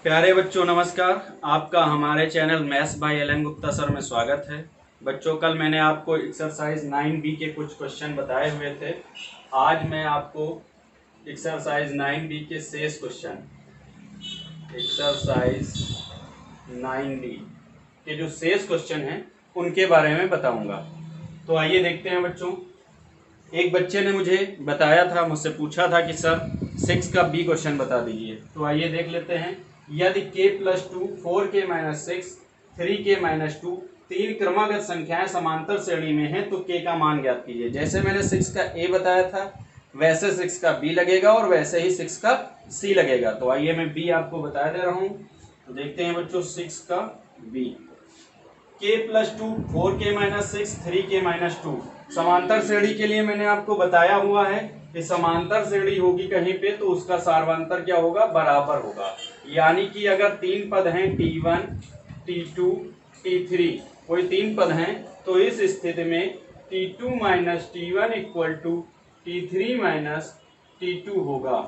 प्यारे बच्चों नमस्कार। आपका हमारे channel maths by L N Gupta sir में स्वागत है। बच्चों कल मैंने आपको एक्सरसाइज 9B के कुछ क्वेश्चन बताए हुए थे। आज मैं आपको एक्सरसाइज 9B के शेष क्वेश्चन एक्सरसाइज 9B के जो शेष क्वेश्चन हैं उनके बारे में बताऊंगा। तो आइए देखते हैं बच्चों। एक बच्चे ने मुझे बताया था, मुझसे पूछा था कि सर 6 का बी क्वेश्चन बता दीजिए। तो आइए देख लेते हैं। यदि k+2 4k-6 3k-2 तीन क्रमागत संख्याएं समांतर श्रेणी में हैं तो k का मान ज्ञात कीजिए। जैसे मैंने 6 का a बताया था वैसे 6 का b लगेगा और वैसे ही 6 का c लगेगा। तो आइए मैं b आपको बता दे रहा हूं। तो देखते हैं बच्चों 6 का b। k+2 4k-6 3k-2 समांतर श्रेणी के लिए मैंने आपको बताया हुआ है कि समांतर श्रेणी होगी कहीं पे तो उसका सार्वंतर क्या होगा, बराबर होगा। यानी कि अगर तीन पद हैं t1 t2 t3, कोई तीन पद हैं तो इस स्थिति में t2 - t1 = t3 - t2 होगा।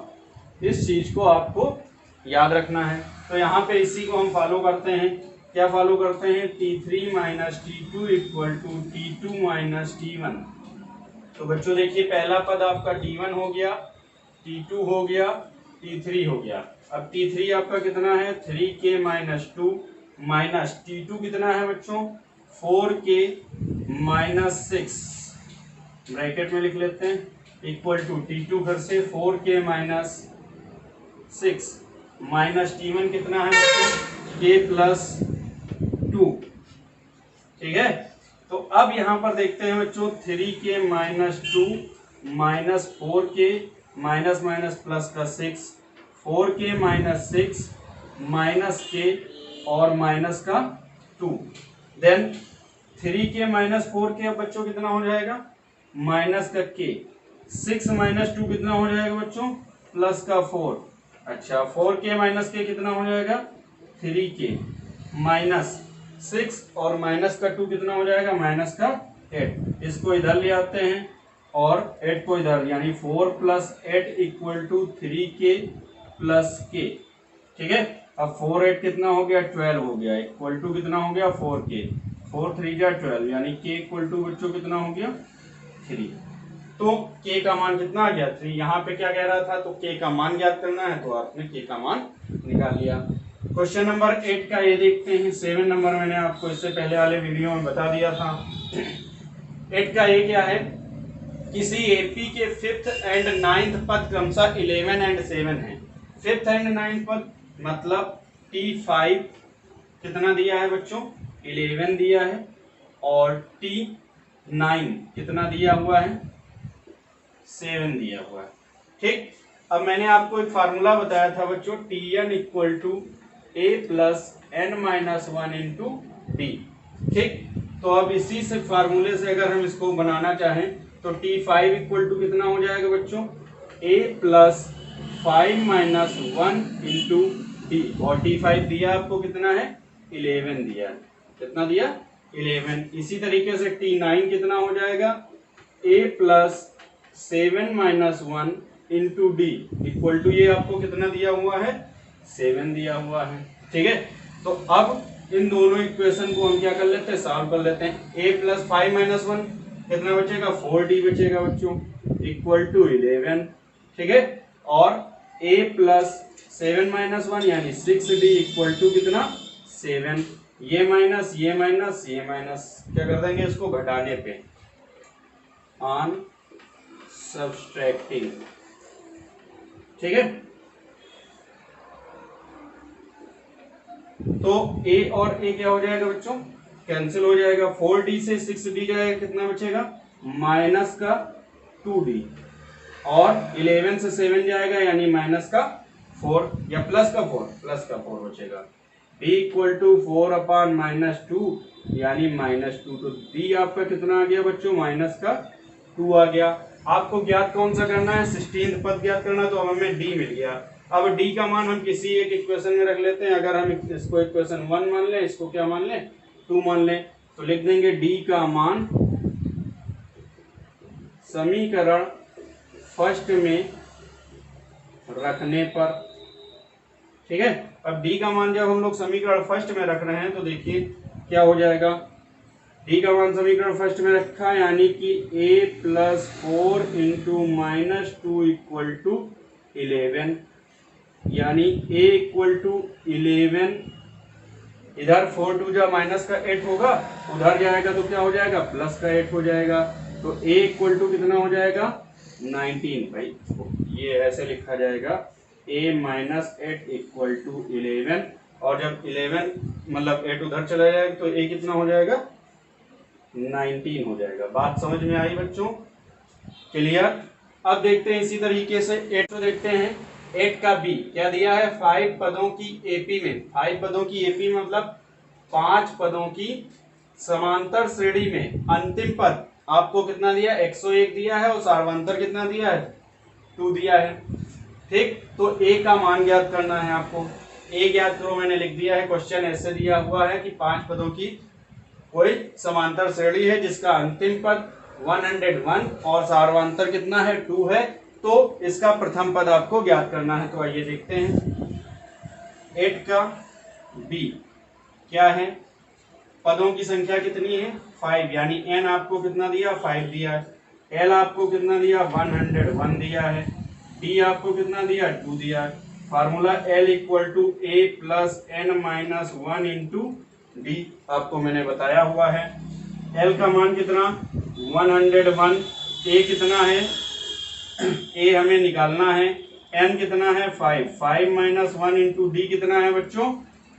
इस चीज को आपको याद रखना है। तो यहाँ पे इसी को हम फॉलो करते हैं। क्या फॉलो करते हैं? t3 - t2 = t2 - t1। तो बच्चों देखिए पहला पद आपका t1 हो गया, t2 हो गया, t3 हो गया। अब t3 आपका कितना है? 3k-2 माइनस t2 कितना है बच्चों? 4k-6 ब्रैकेट में लिख लेते हैं इक्वल टू t2 फिर से 4k-6 माइनस t1 कितना है बच्चों? k+2। ठीक है। तो अब यहाँ पर देखते हैं बच्चों 3k-2 minus 4k minus minus plus का 6 4k-6 माइनस k और माइनस का 2 देन 3k-4k अब बच्चों कितना हो जाएगा? माइनस का k 6 - 2 कितना हो जाएगा बच्चों? प्लस का 4। अच्छा 4k - k कितना हो जाएगा? 3k माइनस 6 और माइनस का 2 कितना हो जाएगा? माइनस का 8। इसको इधर ले आते हैं और 8 को इधर, यानी 4 + 8 = 3k + k। ठीक है। अब 4 8 कितना हो गया? 12 हो गया इक्वल टू कितना हो गया? 4k 4 3 जा 12 यानी k इक्वल टू बच्चों कितना हो गया? 3। तो k का मान कितना आ गया? 3। यहाँ पे क्या कह रहा था? तो k का मान ज्ञात करना है तो आपने k का मान निकाल लिया। क्वेश्चन नंबर 8 का ये देखते हैं। 7 नंबर मैंने आपको इससे पहले वाले वीडियो में बता दिया था। 8 का ये क्या है? किसी एपी के 5th एंड 9th पद क्रमशः 11 एंड 7 है। 5th एंड 9th पद मतलब t5 कितना दिया है बच्चों? 11 दिया है और t9 कितना दिया हुआ है? 7 दिया हुआ है। ठीक। अब मैंने आपको एक फार्मूला बताया था बच्चों tn = a + n-1 × d। ठीक। तो अब इसी से फार्मूले से अगर हम इसको बनाना चाहें तो t5 = कितना हो जाएगा बच्चों? a + 5 - 1 × d और t5 दिया आपको कितना है? 11 दिया। कितना दिया? 11। इसी तरीके से t9 कितना हो जाएगा? a + 7 - 1 × d इक्वल टू ये आपको कितना दिया हुआ है? 7 दिया हुआ है। ठीक है। तो अब इन दोनों इक्वेशन को हम क्या कर लेते हैं? सॉल्व कर लेते हैं। a + 5 - 1 कितना बचेगा? 4d बचेगा बच्चों इक्वल टू 11। ठीक है। और a + 7 - 1 यानी 6d इक्वल टू कितना? 7। ये माइनस ये माइनस ये माइनस क्या कर देंगे? इसको घटाने पे ऑन सब्सट्रैक्टिंग। ठीक है। तो a और a क्या हो जाएगा बच्चों? कैंसिल हो जाएगा। 4d से 6d जाएगा, कितना बचेगा? माइनस का 2d और 11 से 7 जाएगा यानी माइनस का 4 या प्लस का 4, प्लस का 4 बचेगा। d = 4/-2 यानी -2। तो d आपका कितना आ गया बच्चों? माइनस का 2 आ गया। आपको ज्ञात कौन सा करना है? 16th पद ज्ञात करना। तो अब हमें d मिल गया। अब d का मान हम किसी एक इक्वेशन में रख लेते हैं। अगर हम इसको इक्वेशन 1 मान लें, इसको क्या मान लें? 2 मान लें, तो लिख देंगे d का मान समीकरण फर्स्ट में रखने पर ठीक है। अब डी का मान जब हम लोग समीकरण फर्स्ट में रख रहे हैं तो देखिए क्या हो जाएगा। डी का मान समीकरण फर्स्ट में रखा यानी कि a plus 4 into minus 2 equal to 11, यानी a इक्वल टू 11, इधर 4 टू जा माइनस का 8 होगा, उधर जाएगा तो क्या हो जाएगा प्लस का 8 हो जाएगा, तो a इक्वल टू कितना हो जाएगा 19। भाई ये ऐसे लिखा जाएगा a माइनस 8 इक्वल टू 11, और जब 11 मतलब 8 उधर चला जाएगा तो a कितना हो जाएगा 19 हो जाएगा। बात समझ में आई बच्चों, क्लियर। अब देखते हैं इसी तरीके से 8 को देखते हैं। 8 का b क्या दिया है 5 पदों की एपी में, 5 पदों की एपी मतलब 5 पदों की समांतर श्रेणी में अंतिम पद आपको कितना दिया 101 दिया है, और सार्वंतर कितना दिया है 2 दिया है। ठीक, तो a का मान ज्ञात करना है आपको। a ज्ञात करो, मैंने लिख दिया है, क्वेश्चन ऐसे दिया हुआ है कि 5 पदों की कोई समांतर श्रेणी है जिसका अंतिम पद 101 और सार्वंतर कितना है 2 है, तो इसका प्रथम पद आपको ज्ञात करना है। तो आइए देखते हैं 8 का b क्या है, पदों की संख्या कितनी है 5, यानी n आपको कितना दिया 5 दिया है, l आपको कितना दिया 101 दिया है, d आपको कितना दिया 2 दिया है। Formula l equal to a plus n minus 1 into D आपको मैंने बताया हुआ है। L का मान कितना 101, A कितना है A हमें निकालना है, N कितना है 5, 5 माइनस 1 इंटू डी कितना है बच्चों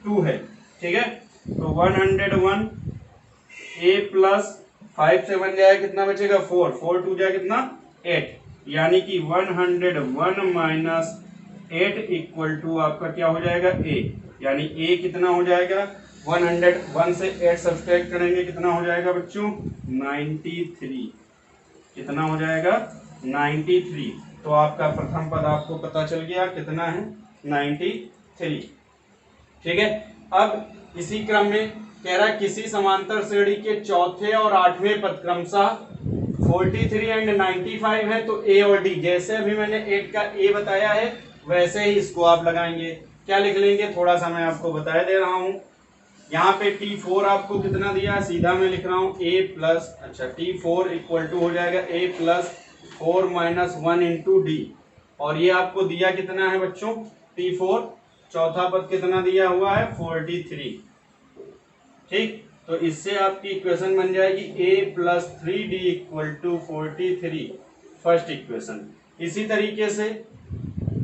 2 है। ठीक है, तो 101 A प्लस 5 से बन जाएगा कितना बचेगा 4, 4 टू जाए कितना 8, यानी कि 101 माइनस 8 इक्वल टू आपका क्या हो जाएगा A, यानी A कितना हो जाएगा 101 से 8 सब्सट्रैक्ट करेंगे कितना हो जाएगा बच्चों 93, कितना हो जाएगा 93। तो आपका प्रथम पद आपको पता चल गया कितना है 93। ठीक है, अब इसी क्रम में कह रहा है किसी समांतर श्रेणी के चौथे और आठवें पद क्रमशः 43 एंड 95 है, तो A और D जैसे अभी मैंने 8 का A बताया है वैसे ही इसको आप लगाएंगे। क्या लिख लेंगे, थोड़ा सा मैं आपको बता दे रहा हूं। यहाँ पे T4 आपको कितना दिया है, सीधा मैं लिख रहा हूँ A प्लस, अच्छा T4 इक्वल टू हो जाएगा A plus 4 minus 1 into D, और ये आपको दिया कितना है बच्चों T4, चौथा पद कितना दिया हुआ है 43। ठीक, तो इससे आपकी इक्वेशन बन जाएगी A plus 3D equal to 43, first equation. इसी तरीके से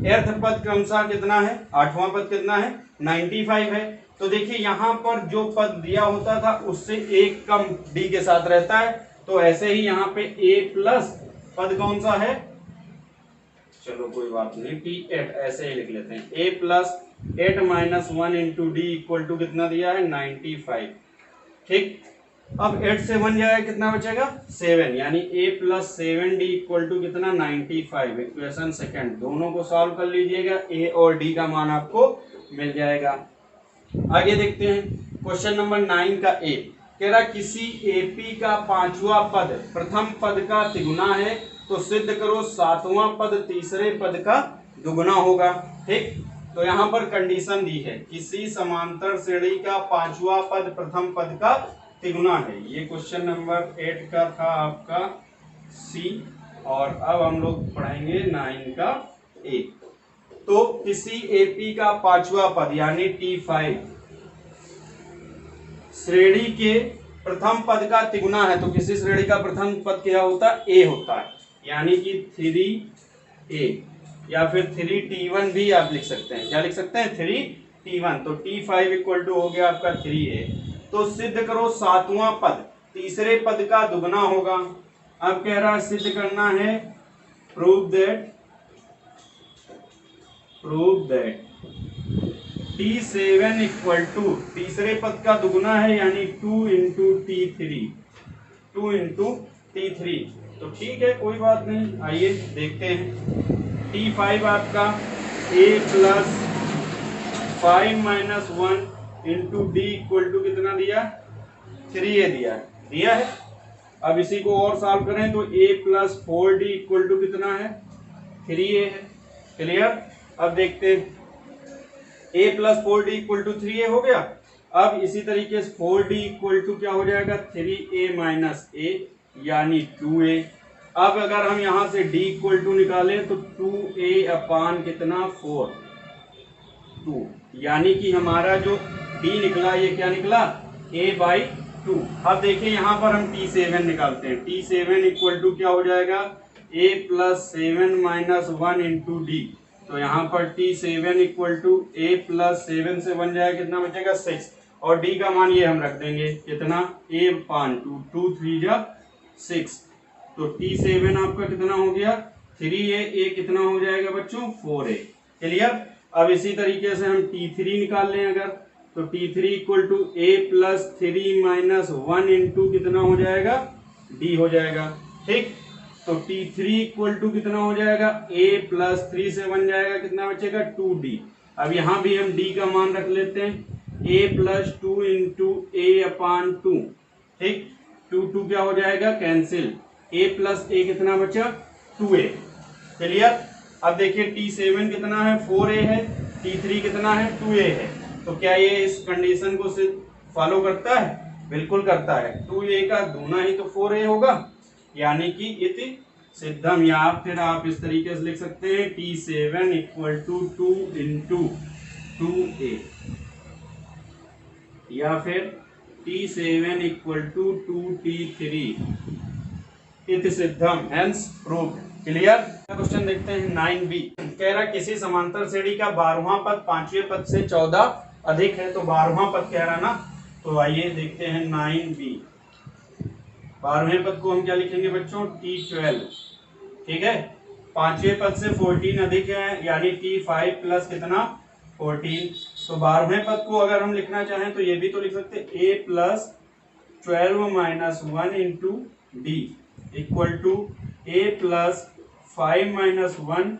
अर्थ पद क्रमशः कितना है, आठवां पद कितना है 95 है, तो देखिए यहाँ पर जो पद दिया होता था उससे एक कम डी के साथ रहता है, तो ऐसे ही यहाँ पे A प्लस पद कौन सा है, चलो कोई बात नहीं T8 ऐसे ही लिख लेते हैं, A plus 8 minus 1 into D equal to कितना दिया है 95। ठीक, अब 8 से 1 जाएगा कितना बचेगा 7, यानी A plus 7D equal to कितना 95। इक्वेशन सेकंड, दोनों को सॉल्व कर लीजिएगा, A और D का मान आपको मिल जाएगा। आगे देखते हैं क्वेश्चन नंबर 9 का A कह रहा किसी AP का पांचवा पद प्रथम पद का तिगुना है, तो सिद्ध करो सातवां पद तीसरे पद का दुगुना होगा। ठीक, तो यहाँ पर कंडीशन दी है किसी समांतर श्रेणी का पांचवा पद प्रथम पद का तिगुना है। ये क्वेश्चन नंबर 8 का था आपका C, और अब हम लोग पढ़ेंगे 9 का A। तो किसी AP का पांचवा पद यानी T5 श्रेणी के प्रथम पद का तिगुना है, तो किसी श्रेणी का प्रथम पद क्या होता है A होता है, यानी कि 3A या फिर 3T1 भी आप लिख सकते हैं। क्या लिख सकते हैं 3T1, तो T5 इक्वल टू हो गया आपका 3A। तो सिद्ध करो सातवां पद तीसरे पद का दुगना होगा। अब कह रहा है सिद्ध करना है prove that T7 equal to तीसरे पद का दुगुना है यानी 2 इंटू T3, तो ठीक है कोई बात नहीं। आइए देखते हैं T5 आपका A plus 5 minus 1 into D equal to कितना दिया 3A दिया है। अब इसी को और सॉल्व करें तो A plus 4D equal to कितना है 3A है। क्लियर, अब देखते हैं a plus 4d equal to 3a हो गया। अब इसी तरीके से 4d इक्वल टू क्या हो जाएगा 3a माइनस a यानी 2a। अब अगर हम यहां से d इक्वल टू निकालें तो 2a अपान कितना 4 2, यानी कि हमारा जो d निकला ये क्या निकला a बाई 2। अब देखिए यहाँ पर हम t7 निकालते हैं। t7 इक्वल टू क्या हो जाएगा a plus 7 minus 1 into D. तो यहाँ पर t7 equal to a plus 7 से बन जाएगा कितना बचेगा 6 और d का मान ये हम रख देंगे कितना a पान 2 2 3 जा 6। तो t7 आपका कितना हो गया 3a, a कितना हो जाएगा बच्चों 4a। क्लियर। अब इसी तरीके से हम t3 निकाल लें अगर, तो t3 equal to a plus 3 minus 1 into कितना हो जाएगा d हो जाएगा। ठीक, तो t3 इक्वल टू कितना हो जाएगा a प्लस 3 से बन जाएगा कितना बचेगा 2d। अब यहाँ भी हम d का मान रख लेते हैं a प्लस 2 इंटू a अपान 2। ठीक, 2 क्या हो जाएगा कैंसिल, a प्लस a कितना बचा 2a। क्लियर। अब देखिए t7 कितना है 4a है, t3 कितना है 2a है। तो क्या ये इस कंडीशन को फॉलो करता है? बिल्कुल करता है। 2a का दूना ही तो 4a होगा, यानी कि इति सिद्धम। या फिर आप इस तरीके से लिख सकते हैं t7 equal to 2 into 2a, या फिर t7 इक्वल टू 2t3 इति सिद्धम, हेंस प्रूव्ड। क्लियर। क्वेश्चन देखते हैं 9b। कह रहा किसी समांतर श्रेणी का 12वां पद 5वें पद से 14 अधिक है। तो 12वां पद कह रहा ना, तो आइए देखते हैं 9b। 12वें पद को हम क्या लिखेंगे बच्चों t12। ठीक है, 5वें पद से 14 अधिक है यानी t5 प्लस कितना 14। तो 12वें पद को अगर हम लिखना चाहें तो ये भी तो लिख सकते हैं a plus 12 minus 1 into D equal to a plus 5 minus 1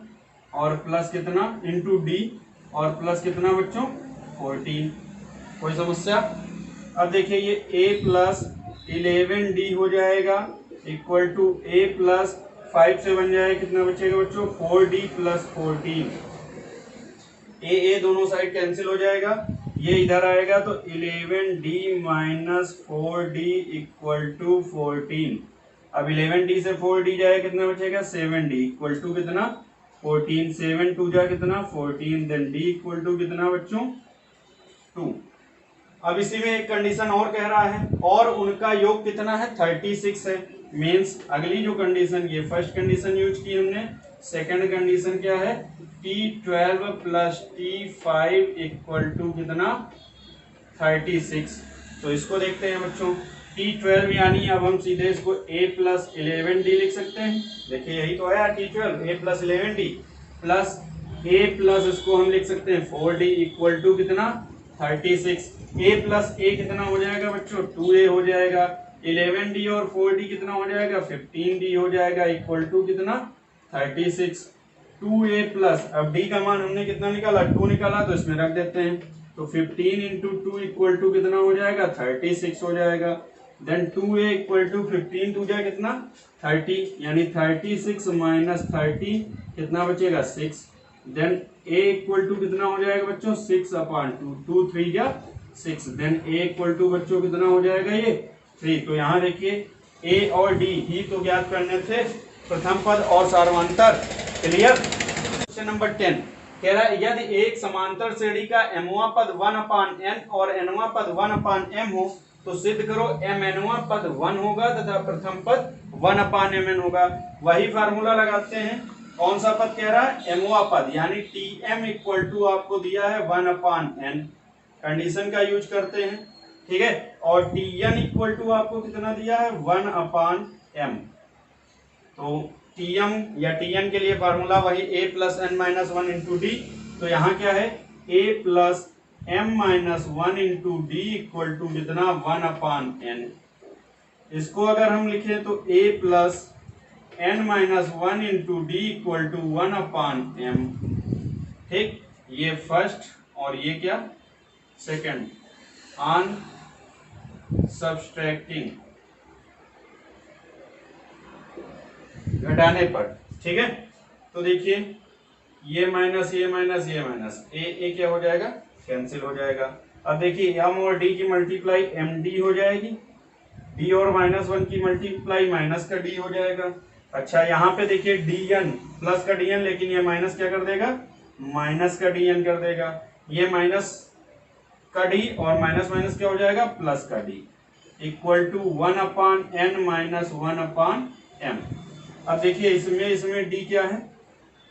और प्लस कितना इंटू डी और प्लस कितना बच्चों 14। कोई समस्या? अब देखिए ये a प्लस 11d हो जाएगा इक्वल टू a प्लस 5 से बन जाएगा कितना बचेगा बच्चों 4d प्लस 14। a दोनों साइड कैंसिल हो जाएगा, ये इधर आएगा तो 11d minus 4d equal to 14। अब 11d से 4d जाए कितना बचेगा 7d इक्वल टू कितना 14। 7 2 जा कितना 14, देन d इक्वल टू कितना बच्चों 2। अब इसी में एक कंडीशन और कह रहा है और उनका योग कितना है 36 है। मींस अगली जो कंडीशन, ये फर्स्ट कंडीशन यूज की हमने, सेकंड कंडीशन क्या है t12 plus t5 equal to कितना 36। तो इसको देखते हैं बच्चों t12 यानी अब हम सीधे इसको a प्लस 11d लिख सकते हैं। देखिए यही तो है t12 a plus 11d plus a plus इसको हम लिख सकते हैं 4d इक्वल टू कितना 36। a प्लस a कितना हो जाएगा बच्चों 2a हो जाएगा, 11d और 4d कितना हो जाएगा 15d हो जाएगा इक्वल टू कितना 36। 2a प्लस, अब d का मान हमने कितना निकाला 2 निकाला, तो इसमें रख देते हैं। तो 15 इंटू 2 इक्वल टू कितना हो जाएगा 36 हो जाएगा। देन 2a इक्वल टू 15 2 जा कितना 30, यानी 36 माइनस 30 कितना बचेगा 6। देन a इक्वल टू कितना हो जाएगा बच्चों 6 अपान 2, 2 3 जा 6। देन a इक्वल टू बच्चों कितना हो जाएगा ये 3। तो यहाँ देखिए a और d ही तो ज्ञात करने थे, प्रथम पद और सार्वंतर। क्लियर। क्वेश्चन नंबर 10 कह रहा है यदि एक समांतर श्रेणी का mवां पद 1 अपान n और nवां पद 1 अपान m हो तो सिद्ध करो mnवां पद 1 होगा तथा प्रथम पद 1 अपान mn होगा। वही फार्मूला लगाते हैं। कौन सा पद कह रहा है mवां पद, यानी tm इक्वल टू आपको दिया है 1 अपान n, कंडीशन का यूज करते हैं। ठीक है, और tn इक्वल टू आपको कितना दिया है 1 अपान m। तो tm या tn के लिए फार्मूला वही a plus n minus 1 into D. तो यहाँ क्या है a plus m minus 1 into D equal to कितना 1 अपान n। इसको अगर हम लिखें तो a plus n minus 1 into D equal to 1 upon m। ठीक, ये फर्स्ट और ये क्या सेकंड। ऑन सब्सट्रैक्टिंग, घटाने पर। ठीक है, तो देखिए ये माइनस ये माइनस ये माइनस, ए क्या हो जाएगा कैंसिल हो जाएगा। अब देखिए m और d की मल्टीप्लाई md हो जाएगी, d और -1 की मल्टीप्लाई माइनस का d हो जाएगा। अच्छा यहाँ पे देखिए dn प्लस का dn, लेकिन ये माइनस क्या कर देगा, माइनस का dn कर देगा। ये माइनस का d और माइनस माइनस क्या हो जाएगा, प्लस का d, equal to 1/n minus 1/m। अब देखिए इसमें d क्या है,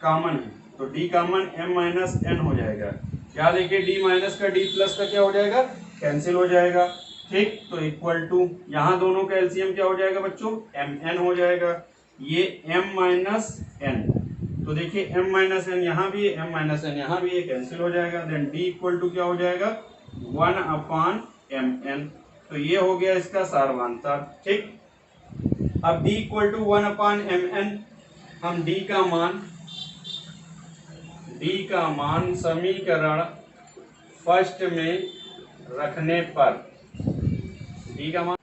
कॉमन है, तो d common m minus n हो जाएगा। क्या देखिए d माइनस का d प्लस का क्या हो जाएगा, कैंसिल हो जाएगा। ठीक, तो इक्वल टू यहाँ दोनों का एलसीएम क्या हो जाएगा बच्चों, mn हो जाएगा। ये m माइनस n, तो देखिए m माइनस n यहाँ भी है, m माइनस n यहाँ भी है, कैंसिल हो जाएगा। देन d इक्वल टू क्या हो जाएगा, 1/mn। तो ये हो गया इसका सारवांतर। ठीक, अब d इक्वल टू 1/mn, हम d का मान समीकरण फर्स्ट में रखने पर, d का मान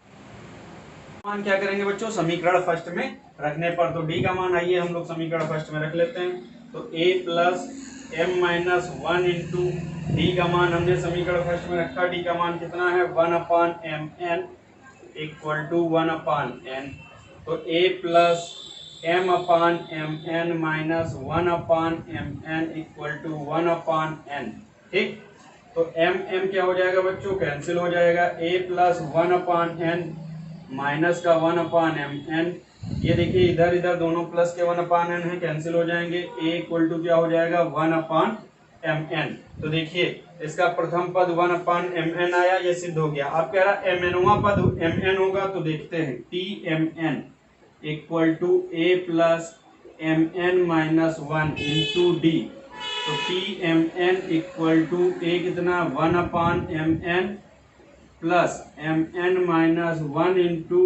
क्या करेंगे बच्चों, समीकरण फर्स्ट में रखने पर। तो d का मान आइए हम लोग समीकरण फर्स्ट में रख लेते हैं। तो a plus m minus 1 into D का मान हमने समीकरण फर्स्ट में रखा। d का मान कितना है, 1/mn इक्वल टू 1/n। तो a plus m/mn minus 1/mn equal to 1/n। ठीक, तो m क्या हो जाएगा बच्चों, कैंसिल हो जाएगा। a प्लस 1/n माइनस का 1/mn, ये देखिए इधर इधर दोनों प्लस के 1/n है, कैंसिल हो जाएंगे। a इक्वल टू क्या हो जाएगा, 1/mn। तो देखिए इसका प्रथम पद 1/mn आया, ये सिद्ध हो गया। अब कह रहा mnवां पद mn होगा, तो देखते हैं tmn equal to a plus mn minus 1 into D. तो tmn इक्वल टू a कितना, 1/mn plus mn minus 1 into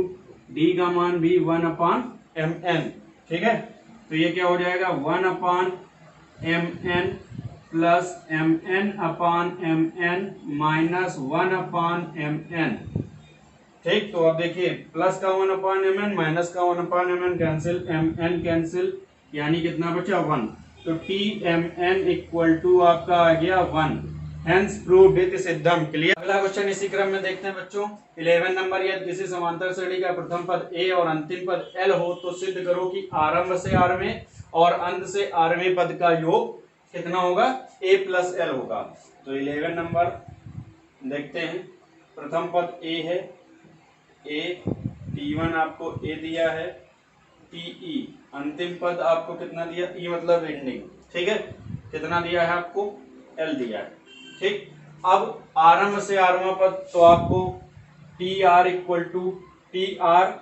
D का मान भी 1/mn। ठीक है, तो ये क्या हो जाएगा, 1/mn plus mn/mn minus 1/mn। ठीक, तो अब देखिए प्लस का 1/mn माइनस का 1/mn कैंसिल, mn कैंसिल, यानी कितना बचा, 1। तो tmn इक्वल टू आपका आ गया 1। Hence proved इति सिद्धम। क्लियर। अगला क्वेश्चन इसी क्रम में देखते हैं बच्चों। 11 नंबर, यदि किसी समांतर श्रेणी का प्रथम पद a और अंतिम पद l हो तो सिद्ध करो कि आरंभ से आरवें और अंत से आरवें पद का योग कितना होगा, a प्लस l होगा। तो 11 नंबर देखते हैं। प्रथम पद a है, a, t1 आपको a दिया है, te, अंतिम पद आपको कितना दिया, e मतलब एंडिंग। ठीक है, कितना दिया है आपको, l दिया है। ठीक, अब आरंभ से आरवां पद, तो आपको T R equal to T R,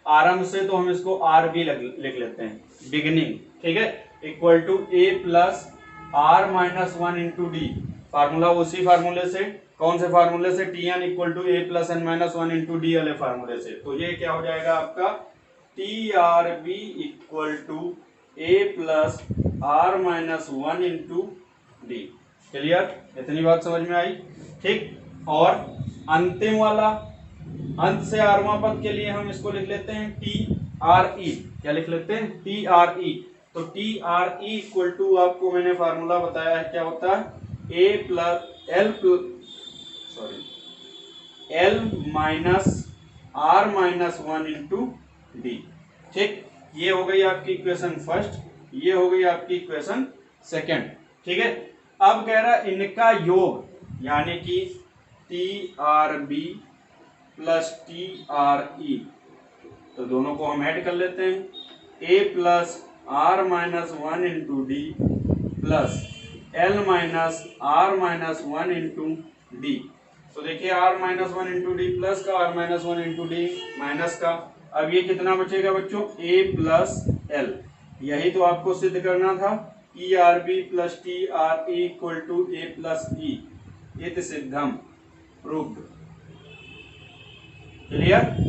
आरंभ से तो हम इसको आर भी लिख लेते हैं, बिगिनिंग। ठीक है, equal to A plus R minus 1 into D. Formula उसी फार्मूले से, कौन से फार्मूले से, T N equal to A plus N minus 1 into D वाले फार्मूले से। तो ये क्या हो जाएगा आपका, T R B equal to A plus R minus 1 into D. Clear, इतनी बात समझ में आई। ठीक, और अंतिम वाला, अंत से आरवां पद के लिए हम इसको लिख लेते हैं टी आर ई। क्या लिख लेते हैं, टी आर ई। तो T R E equal to आपको मैंने फार्मूला बताया है, क्या होता है, A plus L minus R minus 1 into D. ठीक, ये हो गई आपकी इक्वेशन फर्स्ट, ये हो गई आपकी इक्वेशन सेकेंड। ठीक है, अब कह रहा है इनका योग, यानी कि T R B plus T R E, तो दोनों को हम ऐड कर लेते हैं। A plus R minus 1 into D plus L minus R minus 1 into D. तो देखिए R minus 1 into D plus का, R minus 1 into D minus का। अब ये कितना बचेगा बच्चों, ए प्लस एल। यही तो आपको सिद्ध करना था, T R B plus T R E equal to A plus E. इति सिद्धम, प्रूव्ड। क्लियर।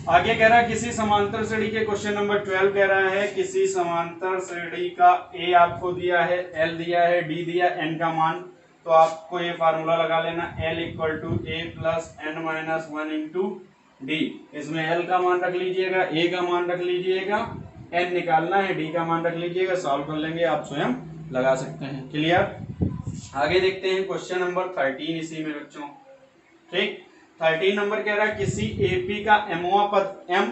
आगे कह रहा है किसी समांतर श्रेणी के, क्वेश्चन नंबर 12 कह रहा है किसी समांतर श्रेणी का ए आपको दिया है, एल दिया है, डी दिया, एन का मान। तो आपको ये फार्मूला लगा लेना, L equal to A plus N minus 1 into D. इसमें एल का मान रख लीजिएगा, ए का मान रख लीजिएगा, एन निकालना है, डी का मान रख लीजिएगा, सॉल्व कर लेंगे, आप स्वयं लगा सकते हैं। क्लियर। आगे देखते हैं क्वेश्चन नंबर 13 इसी में बच्चों। ठीक, 13 नंबर कह रहा है किसी एपी का एमवा पद m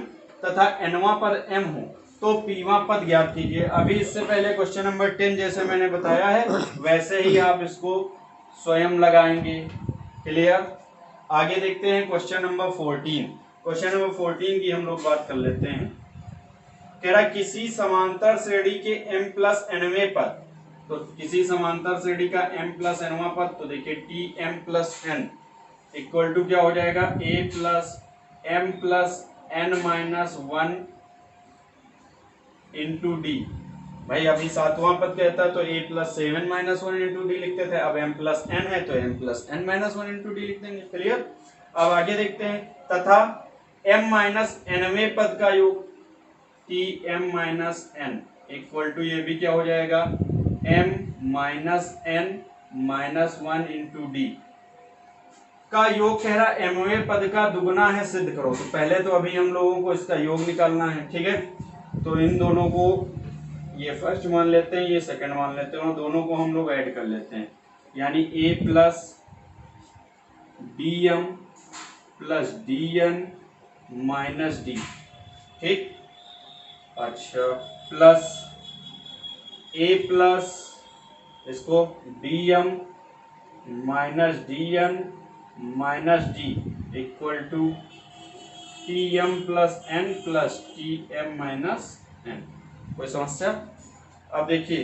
तथा nवा पद m हो तो pवा पद ज्ञात कीजिए। अभी इससे पहले क्वेश्चन नंबर 10 जैसे मैंने बताया है वैसे ही आप इसको स्वयं लगाएंगे। क्लियर। आगे देखते हैं क्वेश्चन नंबर 14। क्वेश्चन नंबर 14 की हम लोग बात कर लेते हैं। कह रहा किसी समांतर श्रेणी के m प्लस nवें पद, तो किसी समांतर श्रेणी का m प्लस nवां पद, तो देखिए T M plus N equal to क्या हो जाएगा a plus m plus n minus 1 into D. भाई अभी सातवां पद कहता है तो a plus 7 minus 1 into D लिखते थे, अब m प्लस n है तो m plus n minus 1 into D लिख देंगे। क्लियर। अब आगे देखते हैं तथा m माइनस nवें पद का योग T M minus N equal to ये भी क्या हो जाएगा m minus n minus 1 into D का योग कह रहा mवें पद का दुगना है सिद्ध करो। तो पहले तो अभी हम लोगों को इसका योग निकालना है। ठीक है, तो इन दोनों को ये फर्स्ट मान लेते हैं, ये सेकंड मान लेते हैं और दोनों को हम लोग ऐड कर लेते हैं, यानी a plus D M plus D N minus D. ठीक, अच्छा प्लस a प्लस इसको D M minus D N minus D equal to T M plus N plus T M minus N. कोई समस्या? अब देखिए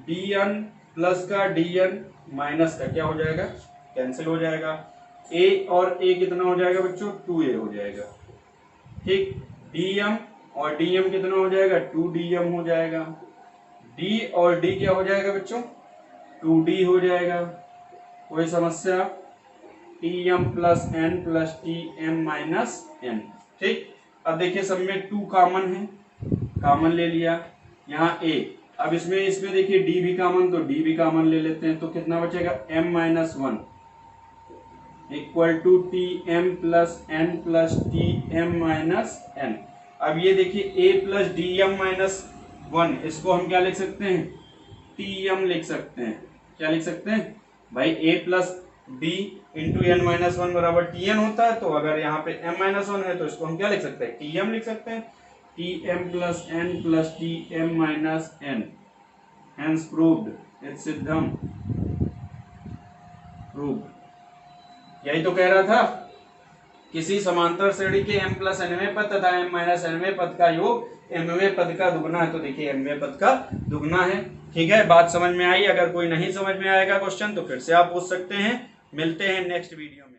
डी एन प्लस का D N minus का क्या हो जाएगा, कैंसिल हो जाएगा। a और a कितना हो जाएगा बच्चों, 2a हो जाएगा। ठीक, dm और dm कितना हो जाएगा, 2dm हो जाएगा। d और d क्या हो जाएगा बच्चों, 2d हो जाएगा। कोई समस्या? tm plus n plus tm minus n। ठीक, अब देखिए सब में 2 कॉमन है, कॉमन ले लिया यहाँ a। अब इसमें देखिए d भी कॉमन, तो d भी कॉमन ले लेते हैं, तो कितना बचेगा m minus 1 equal to T M plus N plus T M minus N. अब ये देखिए a plus D M minus 1 इसको हम क्या लिख सकते हैं, टी एम लिख सकते हैं। क्या लिख सकते हैं भाई, a plus D into N minus 1 बराबर टी एन होता है, तो अगर यहाँ पे m माइनस 1 है तो इसको हम क्या लिख सकते हैं, टी एम लिख सकते हैं। T M plus N plus T M minus N, hence proved, it's सिद्धम प्रूव्ड। यही तो कह रहा था, किसी समांतर श्रेणी के m प्लस nवें पद तथा m माइनस nवें पद का योग mवें पद का दुगना है, तो देखिए mवें पद का दुगना है। ठीक है, बात समझ में आई? अगर कोई नहीं समझ में आएगा क्वेश्चन तो फिर से आप पूछ सकते हैं। मिलते हैं नेक्स्ट वीडियो में।